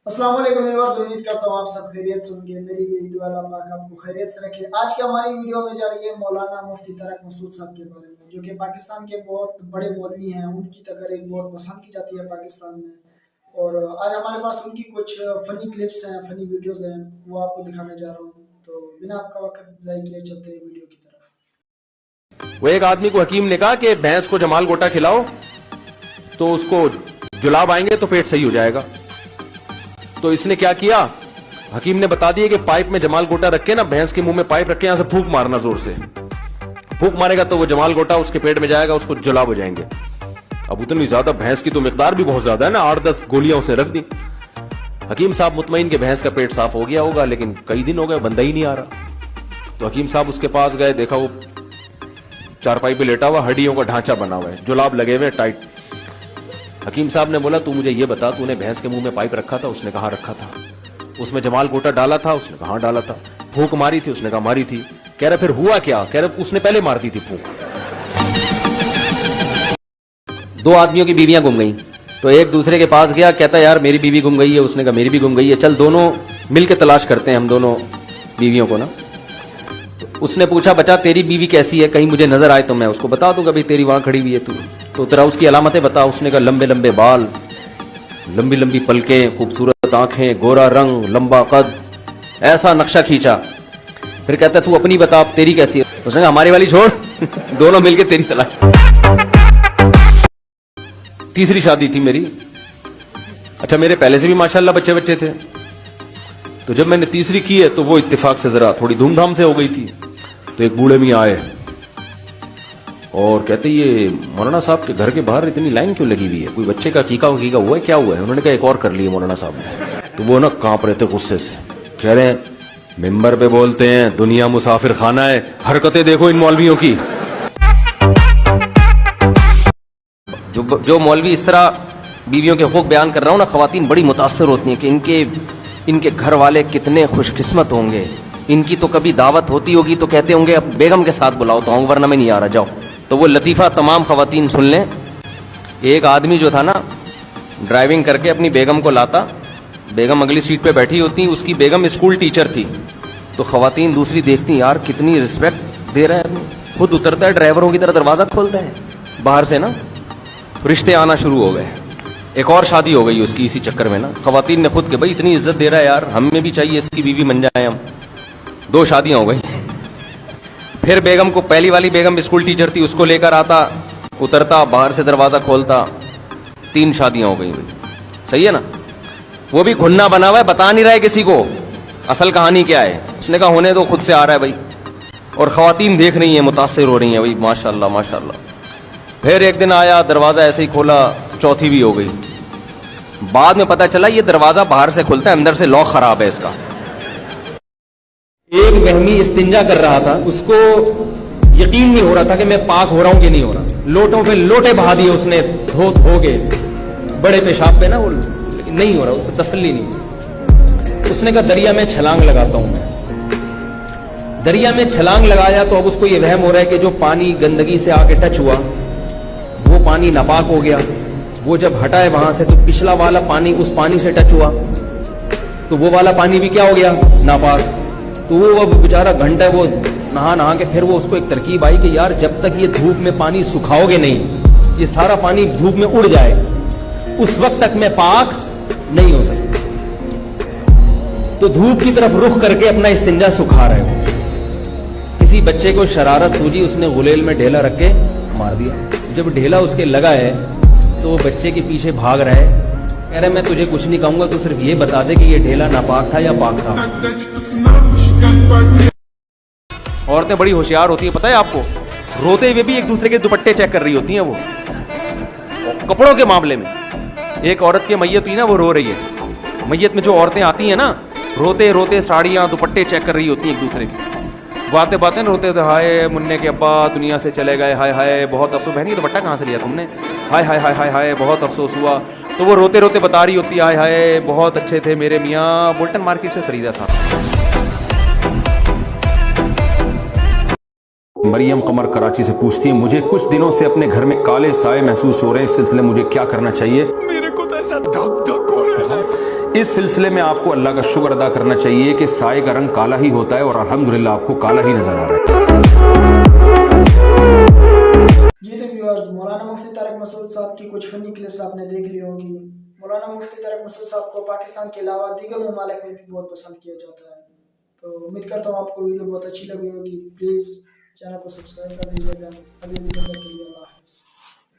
अस्सलाम वालेकुम व्यूअर्स, उम्मीद करता हूँ आप सब खैरियत से होंगे। मेरी भी दुआ अल्लाह पाक आपको खैरियत से रखे। आज की हमारी वीडियो में जा रही है मौलाना मुफ्ती तारक मसूद साहब के बारे में, जो कि पाकिस्तान के बहुत बड़े मौलवी हैं। उनकी तकरीर बहुत पसंद की जाती है पाकिस्तान में, और आज हमारे पास उनकी कुछ फनी क्लिप्स हैं, फनी वीडियोस हैं, वो आपको दिखाने जा रहा हूँ। तो बिना आपका वक्त ज़ाया किए चलते हैं वीडियो की तरफ। वो एक आदमी को हकीम ने कहा कि भैंस को जमाल गोटा खिलाओ तो उसको जुलाब आएंगे तो पेट सही हो जाएगा। तो इसने क्या किया, हकीम ने बता दिया कि पाइप में जमाल गोटा रख के ना, भैंस के मुंह में पाइप रख के यहां से फूंक मारना, जोर से फूंक मारेगा तो वो जमाल गोटा उसके पेट में जाएगा, उसको जुलाब हो जाएंगे। अब उतनी ज्यादा भैंस की तो मिकदार भी बहुत ज्यादा है ना, 8-10 गोलियां उसे रख दी। हकीम साहब मुतमईन के भैंस का पेट साफ हो गया होगा, लेकिन कई दिन हो गए बंदा ही नहीं आ रहा। तो हकीम साहब उसके पास गए, देखा वो चारपाई पे लेटा हुआ, हड्डियों का ढांचा बना हुआ है, जुलाब लगे हुए टाइट। हकीम साहब ने बोला, तू मुझे ये बता, तूने भैंस के मुंह में पाइप रखा था? उसने कहा रखा था। उसमें जमाल गोटा डाला था? उसने कहा डाला था। फूंक मारी थी? उसने कहा मारी थी। कह रहा फिर हुआ क्या? कह रहा उसने पहले मार दी थी फूंक। दो आदमियों की बीवियां गुम गई, तो एक दूसरे के पास गया, कहता यार मेरी बीवी गुम गई है। उसने कहा मेरी भी गुम गई है, चल दोनों मिलके तलाश करते हैं हम दोनों बीवियों को ना। उसने पूछा बचा तेरी बीवी कैसी है, कहीं मुझे नजर आए तो मैं उसको बता दूंगा भाई तेरी वहां खड़ी हुई है तू, तो तेरा उसकी अलामतें बता। उसने कहा लंबे लंबे बाल, लंबी लंबी पलकें, खूबसूरत आंखें, गोरा रंग, लंबा कद, ऐसा नक्शा खींचा। फिर कहता तू अपनी बता, तेरी कैसी है? उसने कहा हमारी वाली छोड़ दोनों मिलके तेरी तलाश। तीसरी शादी थी मेरी। अच्छा, मेरे पहले से भी माशाल्लाह बच्चे बच्चे थे, तो जब मैंने तीसरी की है तो वो इत्तेफाक से जरा थोड़ी धूमधाम से हो गई थी। तो एक बूढ़े मियां आए और कहते ये मौलाना साहब के घर के बाहर इतनी लाइन क्यों लगी हुई है, कोई बच्चे का कीका वकीका हुआ है, क्या हुआ है? उन्होंने कहा एक और कर लिए मौलाना साहब ने। तो वो ना कांप रहे थे गुस्से से, कह रहे हैं मिंबर पे बोलते हैं दुनिया मुसाफिर खाना है, हरकतें देखो इन मौलवियों की। जो मौलवी इस तरह बीवियों के हुकूक बयान कर रहा हूं ना, खवातीन बड़ी मुतासर होती हैं कि इनके घर वाले कितने खुशकिस्मत होंगे। इनकी तो कभी दावत होती होगी तो कहते होंगे अब बेगम के साथ बुलाओ तो आऊं, वरना मैं नहीं आ रहा, जाओ। तो वो लतीफ़ा तमाम खवातीन सुन लें। एक आदमी जो था ना, ड्राइविंग करके अपनी बेगम को लाता, बेगम अगली सीट पे बैठी होती, उसकी बेगम स्कूल टीचर थी। तो खवातीन दूसरी देखती यार कितनी रिस्पेक्ट दे रहा है, खुद उतरता है ड्राइवरों की तरह, दरवाज़ा खोलता है बाहर से ना। तो रिश्ते आना शुरू हो गए। एक और शादी हो गई उसकी इसी चक्कर में ना। खवातीन ने खुद के भाई इतनी इज्जत दे रहा है यार, हमें भी चाहिए इसकी बीवी बन जाए हम। 2 शादियां हो गई। फिर बेगम को, पहली वाली बेगम स्कूल टीचर थी, उसको लेकर आता, उतरता, बाहर से दरवाजा खोलता। 3 शादियां हो गई भाई, सही है ना। वो भी घुन्ना बना हुआ है, बता नहीं रहा है किसी को असल कहानी क्या है। उसने कहा होने दो, खुद से आ रहा है भाई। और खवातीन देख रही हैं, मुतासिर हो रही हैं भाई, माशाल्लाह माशाल्लाह। फिर एक दिन आया, दरवाजा ऐसे ही खोला, चौथी भी हो गई। बाद में पता चला ये दरवाजा बाहर से खुलता है, अंदर से लॉक खराब है इसका। एक वहमी इस्तिंजा कर रहा था, उसको यकीन नहीं हो रहा था कि मैं पाक हो रहा हूं कि नहीं हो रहा। लोटों पे लोटे बहा दिए उसने, धो के बड़े पेशाब पे ना, वो नहीं हो रहा, उसको तसल्ली नहीं। उसने कहा दरिया में छलांग लगाता हूं मैं। दरिया में छलांग लगाया तो अब उसको ये वहम हो रहा है कि जो पानी गंदगी से आके टच हुआ वो पानी नापाक हो गया। वो जब हटा है वहां से तो पिछला वाला पानी उस पानी से टच हुआ तो वो वाला पानी भी क्या हो गया, नापाक। तो वो अब बेचारा घंटा वो नहा के, फिर वो उसको एक तरकीब आई कि यार जब तक ये धूप में पानी सुखाओगे नहीं, ये सारा पानी धूप में उड़ जाए, उस वक्त तक मैं पाक नहीं हो सकता। तो धूप की तरफ रुख करके अपना इस्तिंजा सुखा रहे हो। किसी बच्चे को शरारत सूझी, उसने गुलेल में ढेला रख के मार दिया। जब ढेला उसके लगा है तो वो बच्चे के पीछे भाग रहा है, कह रहे मैं तुझे कुछ नहीं कहूंगा, तो सिर्फ ये बता दे कि ये ढेला नापाक था या पाक था। औरतें बड़ी होशियार होती है, पता है आपको, रोते हुए भी एक दूसरे के दुपट्टे चेक कर रही होती हैं वो, कपड़ों के मामले में। एक औरत की मैयत हुई ना, वो रो रही है। मैयत में जो औरतें आती हैं ना, रोते रोते साड़ियाँ दुपट्टे चेक कर रही होती हैं एक दूसरे की। बातें बातें रोते थे, हाय मुन्ने के अब्बा दुनिया से चले गए, हाय हाय बहुत अफसोस। बहन ये दुपट्टा कहाँ से लिया तुमने? हाय हाय हाय हाय हाय बहुत अफसोस हुआ। तो वो रोते रोते बता रही होती है, हाय हाय बहुत अच्छे थे मेरे मियाँ, बुल्टन मार्केट से खरीदा था। मरियम कमर कराची से पूछती है, मुझे कुछ दिनों से अपने घर में काले साए महसूस हो रहे हैं, इस सिलसिले मुझे क्या करना चाहिए? मेरे को तो ऐसा धक धक हो रहा है। इस सिलसिले में आपको अल्लाह का शुक्र अदा करना चाहिए कि साए का रंग काला ही होता है और अल्हम्दुलिल्लाह आपको काला ही नजर आ रहा है। जी तो व्यूअर्स, मौलाना मुफ्ती तारिक मसूद साहब की कुछ फनी क्लिप्स आपने देख ली होगी। मौलाना मुफ्ती तारिक मसूद साहब को पाकिस्तान के अलावा दीगर ममालिक में भी बहुत पसंद किया जाता है। तो उम्मीद करता हूँ आपको वीडियो बहुत अच्छी लगी होगी। प्लीज़ चैनल को सब्सक्राइब कर दीजिएगा। अगली वीडियो तक के लिए